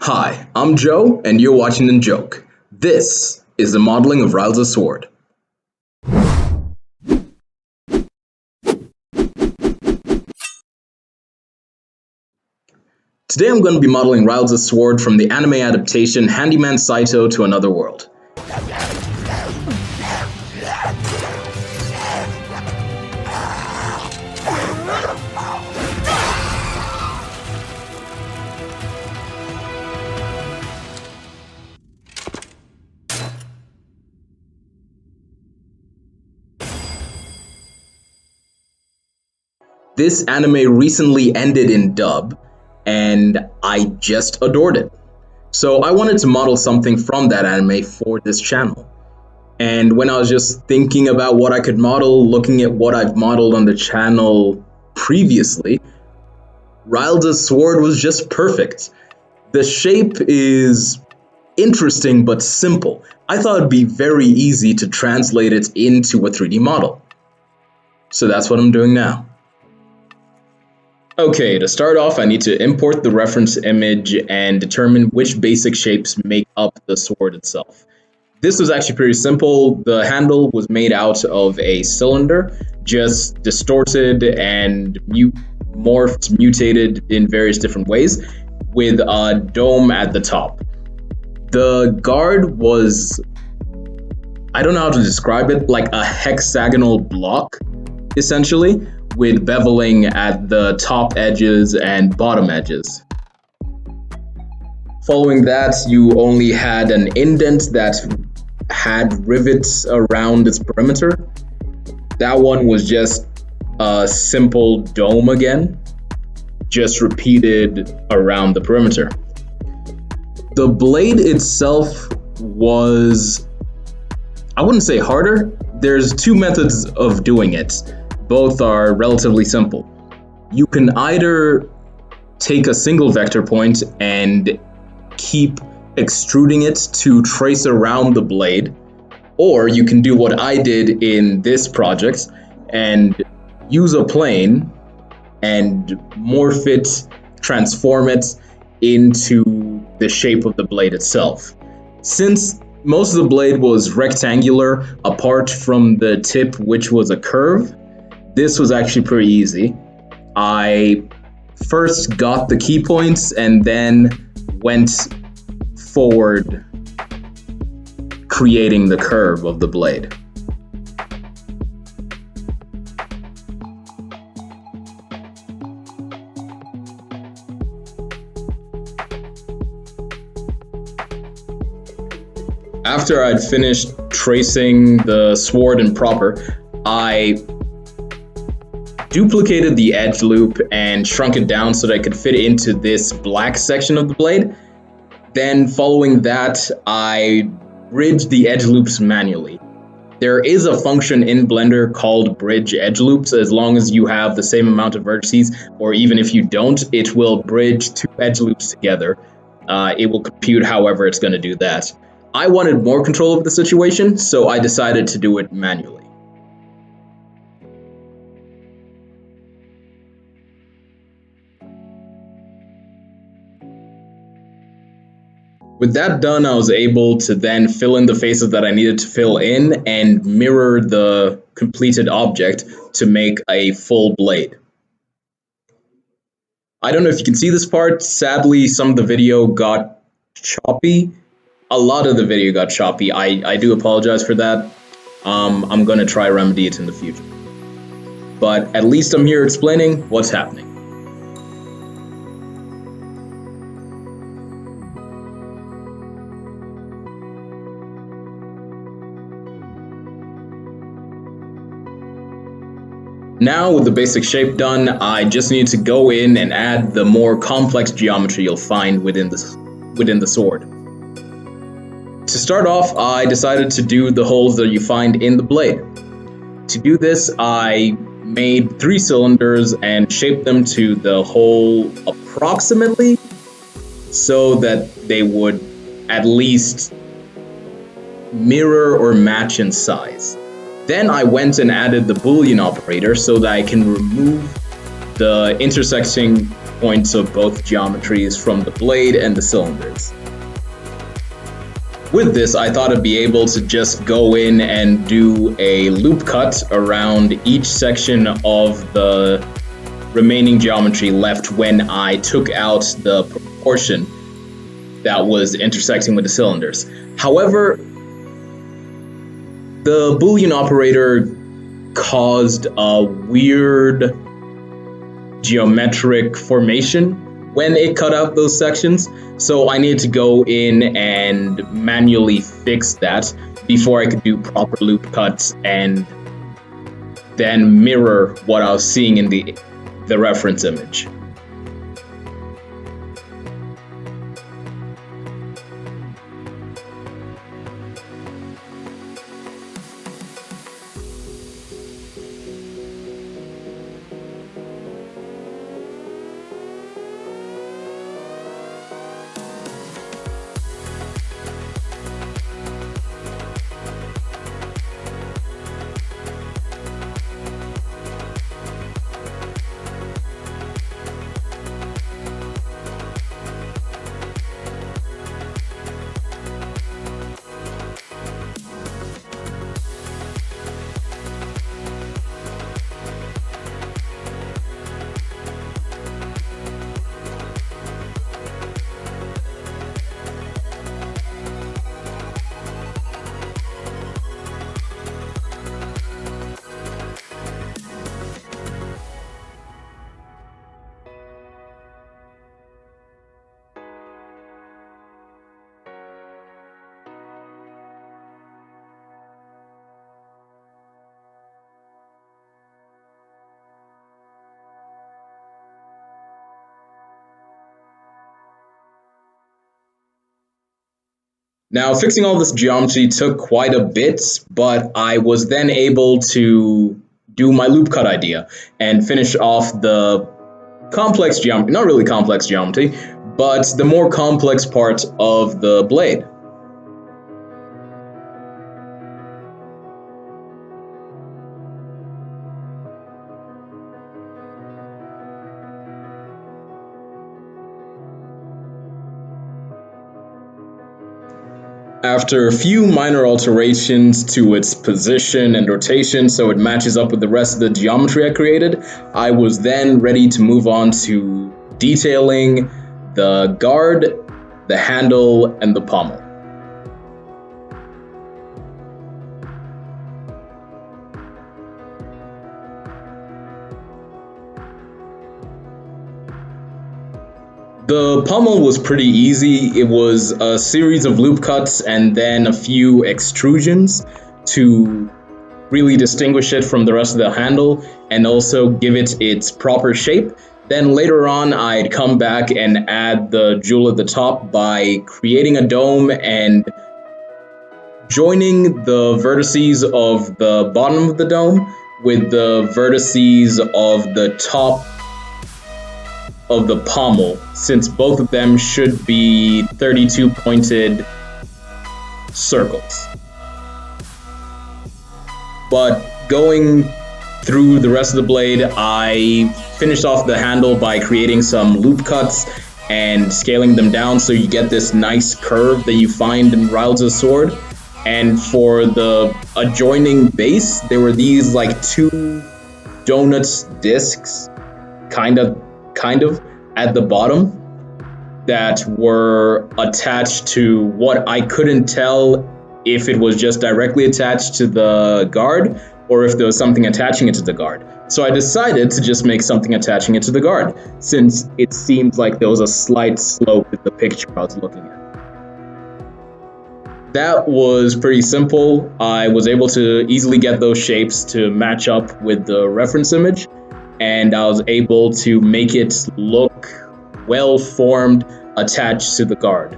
Hi, I'm Joe, and you're watching The Joke. This is the modeling of Raelza's sword. Today I'm going to be modeling Raelza's sword from the anime adaptation Handyman Saitou to Another World. This anime recently ended in dub, and I just adored it. So I wanted to model something from that anime for this channel. And when I was just thinking about what I could model, looking at what I've modeled on the channel previously, Raelza's sword was just perfect. The shape is interesting but simple. I thought it'd be very easy to translate it into a 3D model. So that's what I'm doing now. Okay, to start off, I need to import the reference image and determine which basic shapes make up the sword itself. This was actually pretty simple. The handle was made out of a cylinder, just distorted and mutated in various different ways, with a dome at the top. The guard was, I don't know how to describe it, like a hexagonal block, essentially, with beveling at the top edges and bottom edges. Following that, you only had an indent that had rivets around its perimeter. That one was just a simple dome again, just repeated around the perimeter. The blade itself was, I wouldn't say harder. There's two methods of doing it. Both are relatively simple. You can either take a single vector point and keep extruding it to trace around the blade, or you can do what I did in this project and use a plane and morph it, transform it into the shape of the blade itself. Since most of the blade was rectangular, apart from the tip, which was a curve, this was actually pretty easy. I first got the key points and then went forward, creating the curve of the blade. After I'd finished tracing the sword in proper, I duplicated the edge loop and shrunk it down so that I could fit it into this black section of the blade. Then following that, I bridged the edge loops manually. There is a function in Blender called bridge edge loops. As long as you have the same amount of vertices, or even if you don't, it will bridge two edge loops together. It will compute however it's going to do that. I wanted more control of the situation, so I decided to do it manually. With that done, I was able to then fill in the faces that I needed to fill in and mirror the completed object to make a full blade. I don't know if you can see this part. Sadly, some of the video got choppy. A lot of the video got choppy. I do apologize for that. I'm gonna try remedy it in the future. But at least I'm here explaining what's happening. Now with the basic shape done, I just need to go in and add the more complex geometry you'll find within the sword. To start off, I decided to do the holes that you find in the blade. To do this, I made 3 cylinders and shaped them to the hole approximately so that they would at least mirror or match in size. Then I went and added the Boolean operator so that I can remove the intersecting points of both geometries from the blade and the cylinders. With this, I thought I'd be able to just go in and do a loop cut around each section of the remaining geometry left when I took out the proportion that was intersecting with the cylinders. However, the Boolean operator caused a weird geometric formation when it cut out those sections, so I needed to go in and manually fix that before I could do proper loop cuts and then mirror what I was seeing in the reference image. Now, fixing all this geometry took quite a bit, but I was then able to do my loop cut idea and finish off the complex geometry, not really complex geometry, but the more complex part of the blade. After a few minor alterations to its position and rotation so it matches up with the rest of the geometry I created, I was then ready to move on to detailing the guard, the handle, and the pommel. The pommel was pretty easy. It was a series of loop cuts and then a few extrusions to really distinguish it from the rest of the handle and also give it its proper shape. Then later on, I'd come back and add the jewel at the top by creating a dome and joining the vertices of the bottom of the dome with the vertices of the top of the pommel, since both of them should be 32 pointed circles. But going through the rest of the blade, I finished off the handle by creating some loop cuts and scaling them down so you get this nice curve that you find in Raelza's sword. And for the adjoining base, there were these like two donuts discs, kind of at the bottom that were attached to what I couldn't tell if it was just directly attached to the guard or if there was something attaching it to the guard. So I decided to just make something attaching it to the guard, since it seemed like there was a slight slope in the picture I was looking at. That was pretty simple. I was able to easily get those shapes to match up with the reference image, and I was able to make it look well formed attached to the guard.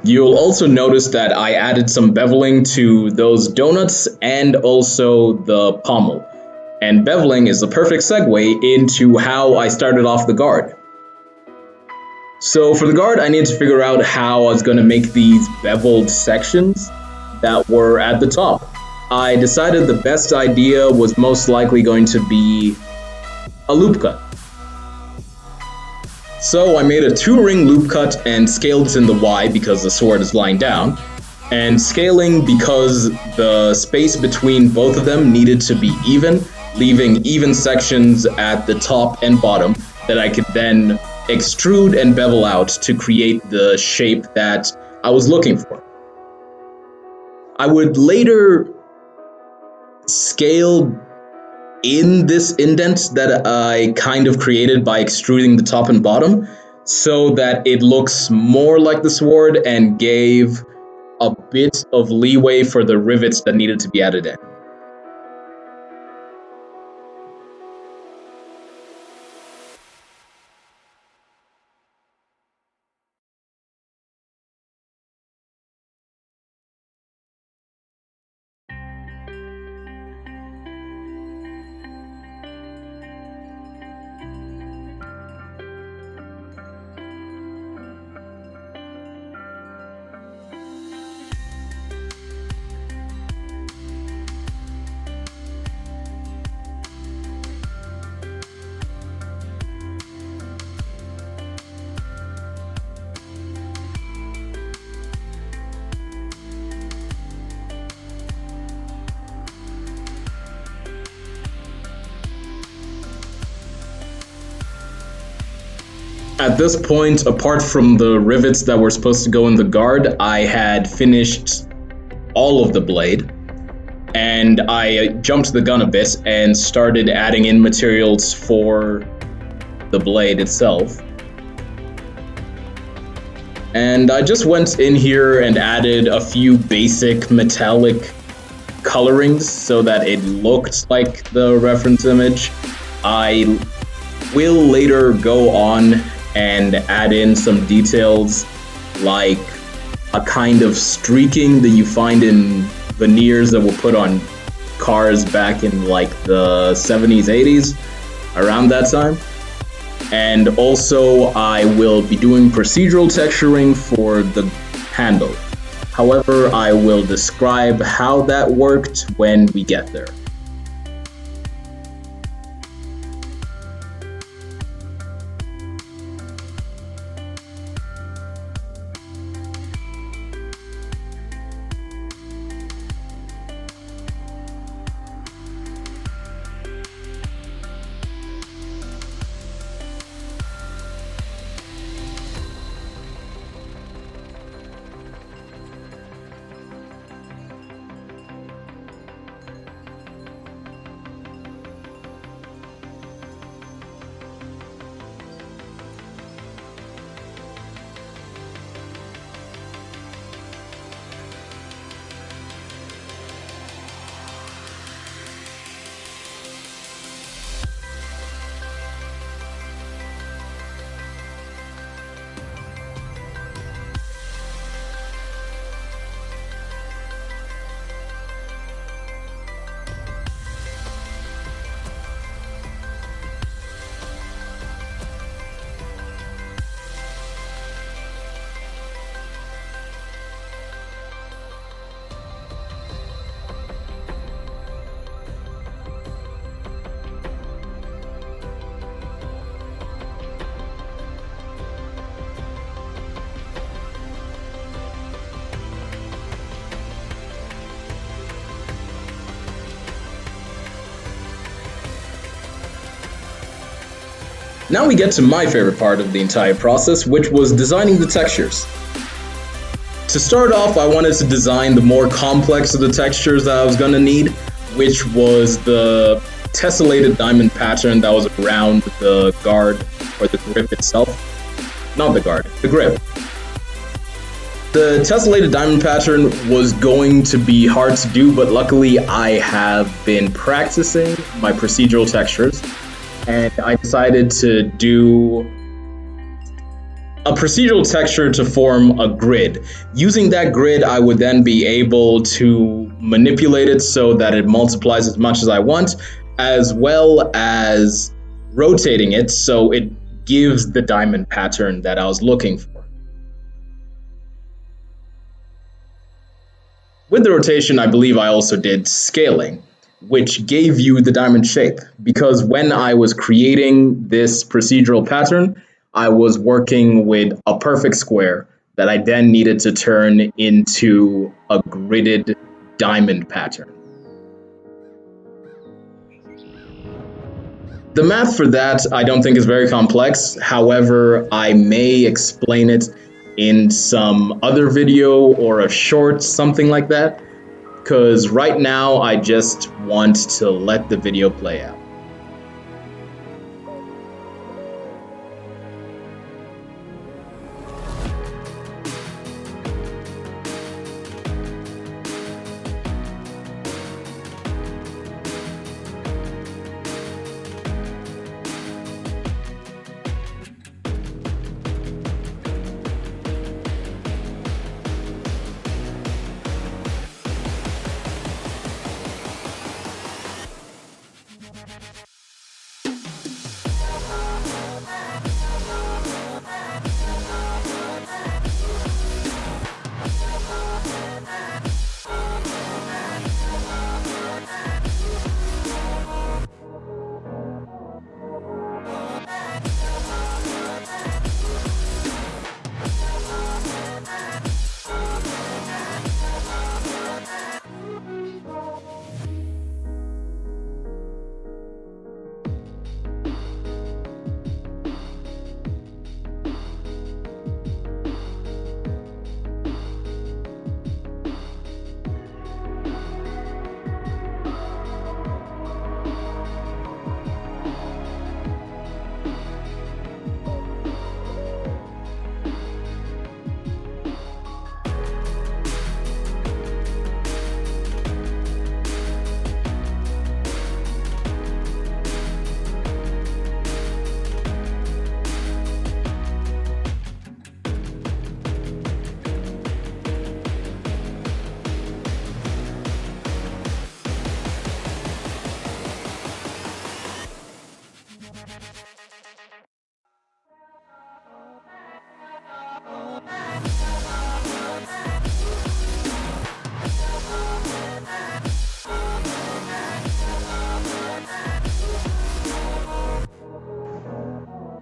You'll also notice that I added some beveling to those donuts and also the pommel. And beveling is the perfect segue into how I started off the guard. So for the guard, I needed to figure out how I was going to make these beveled sections that were at the top. I decided the best idea was most likely going to be a loop cut. So I made a 2-ring loop cut and scaled it in the Y because the sword is lying down, and scaling because the space between both of them needed to be even, leaving even sections at the top and bottom that I could then extrude and bevel out to create the shape that I was looking for. I would later scale in this indent that I kind of created by extruding the top and bottom so that it looks more like the sword and gave a bit of leeway for the rivets that needed to be added in. At this point, apart from the rivets that were supposed to go in the guard, I had finished all of the blade, and I jumped the gun a bit and started adding in materials for the blade itself. And I just went in here and added a few basic metallic colorings so that it looked like the reference image. I will later go on and add in some details like a kind of streaking that you find in veneers that were put on cars back in like the 70s, 80s, around that time. And also I will be doing procedural texturing for the handle. However, I will describe how that worked when we get there. Now we get to my favorite part of the entire process, which was designing the textures. To start off, I wanted to design the more complex of the textures that I was going to need, which was the tessellated diamond pattern that was around the guard, or the grip itself. Not the guard, the grip. The tessellated diamond pattern was going to be hard to do, but luckily I have been practicing my procedural textures, and I decided to do a procedural texture to form a grid. Using that grid, I would then be able to manipulate it so that it multiplies as much as I want, as well as rotating it so it gives the diamond pattern that I was looking for. With the rotation, I believe I also did scaling, which gave you the diamond shape, because when I was creating this procedural pattern, I was working with a perfect square that I then needed to turn into a gridded diamond pattern. The math for that I don't think is very complex. However, I may explain it in some other video or a short, something like that, because right now I just want to let the video play out.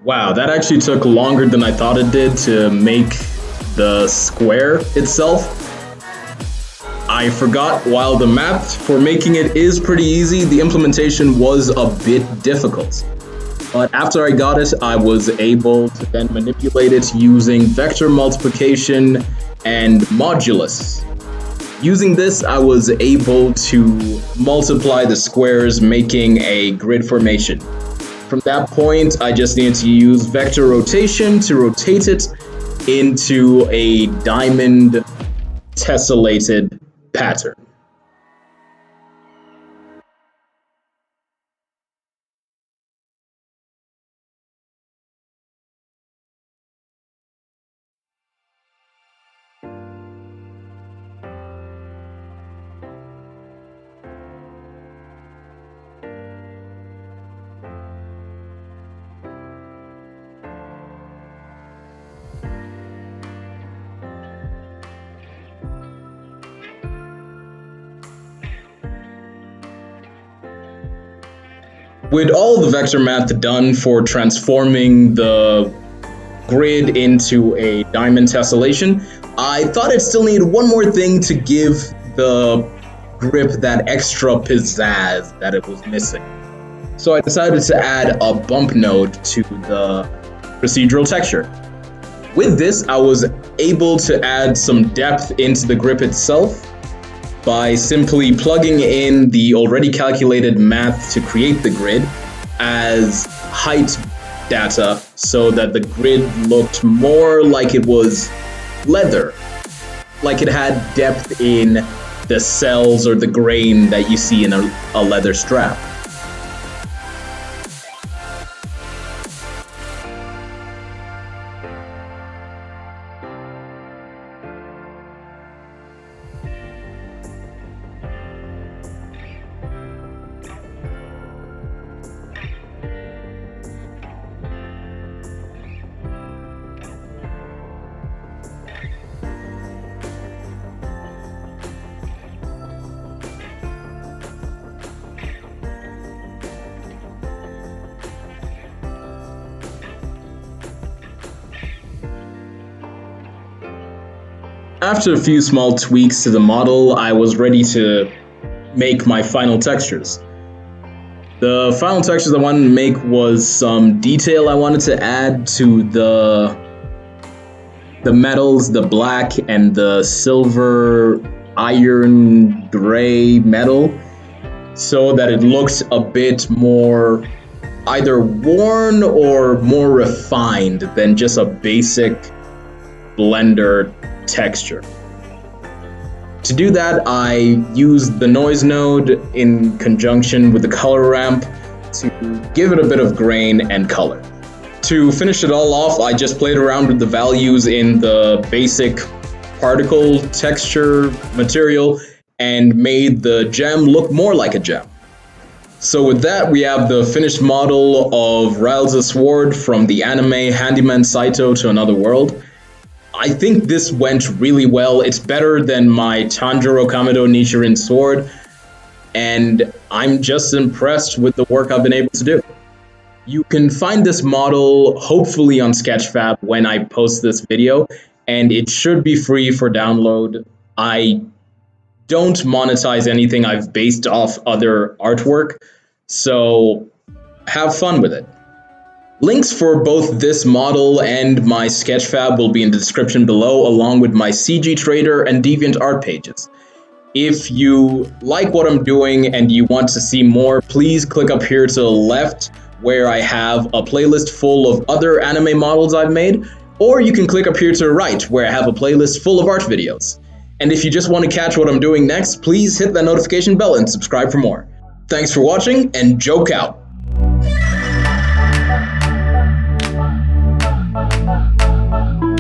Wow, that actually took longer than I thought it did to make the square itself. I forgot, while the math for making it is pretty easy, the implementation was a bit difficult. But after I got it, I was able to then manipulate it using vector multiplication and modulus. Using this, I was able to multiply the squares, making a grid formation. From that point, I just needed to use vector rotation to rotate it into a diamond tessellated pattern. With all the vector math done for transforming the grid into a diamond tessellation, I thought it still needed one more thing to give the grip that extra pizzazz that it was missing. So I decided to add a bump node to the procedural texture. With this, I was able to add some depth into the grip itself by simply plugging in the already calculated math to create the grid as height data so that the grid looked more like it was leather, like it had depth in the cells or the grain that you see in a leather strap. After a few small tweaks to the model, I was ready to make my final textures. The final textures I wanted to make was some detail I wanted to add to the metals, the black and the silver iron gray metal, so that it looks a bit more either worn or more refined than just a basic Blender texture. To do that, I used the noise node in conjunction with the color ramp to give it a bit of grain and color. To finish it all off, I just played around with the values in the basic particle texture material and made the gem look more like a gem. So with that, we have the finished model of Raelza's sword from the anime Handyman Saitou to Another World. I think this went really well. It's better than my Tanjiro Kamado Nichiren sword, and I'm just impressed with the work I've been able to do. You can find this model hopefully on Sketchfab when I post this video, and it should be free for download. I don't monetize anything I've based off other artwork, so have fun with it. Links for both this model and my Sketchfab will be in the description below, along with my CG Trader and DeviantArt pages. If you like what I'm doing and you want to see more, please click up here to the left where I have a playlist full of other anime models I've made, or you can click up here to the right where I have a playlist full of art videos. And if you just want to catch what I'm doing next, please hit that notification bell and subscribe for more. Thanks for watching, and joke out!